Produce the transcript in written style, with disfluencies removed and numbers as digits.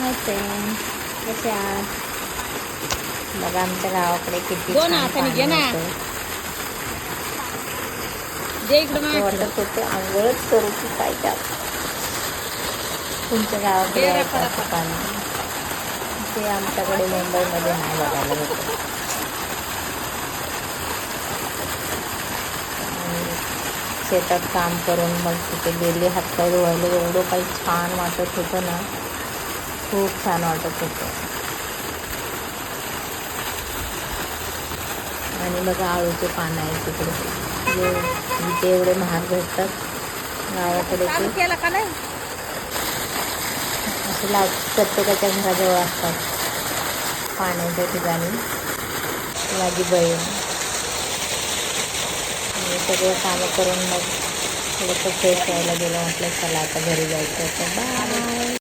Hi friend, कसे आहात? बघा आमच्या गावाकडे किती छान पाणी होतं. असं वाटत होतं आंघोळच करू की काय त्यात. तुमच्या गावाकडे आहे का असं पाणी? ते आमच्याकडे मुंबईमध्ये नाही बघायला भेटत. आणि शेतात काम करून मग तिथे गेले हातपाय धुवायला, एवढं काही छान वाटत होतं ना, खूप छान वाटत होतं. आणि बघा आळूचे पानं आहेत तिकडे, जे इथे एवढे महाग भेटतात, गावाकडे ते असे प्रत्येकाच्या घराजवळ असतात पाण्याच्या ठिकाणी. माझी बहीण सगळे कामं करून मग थोडंसं फ्रेश व्हायला गेलं. म्हटलं चला आता घरी जायचं, तर बाय.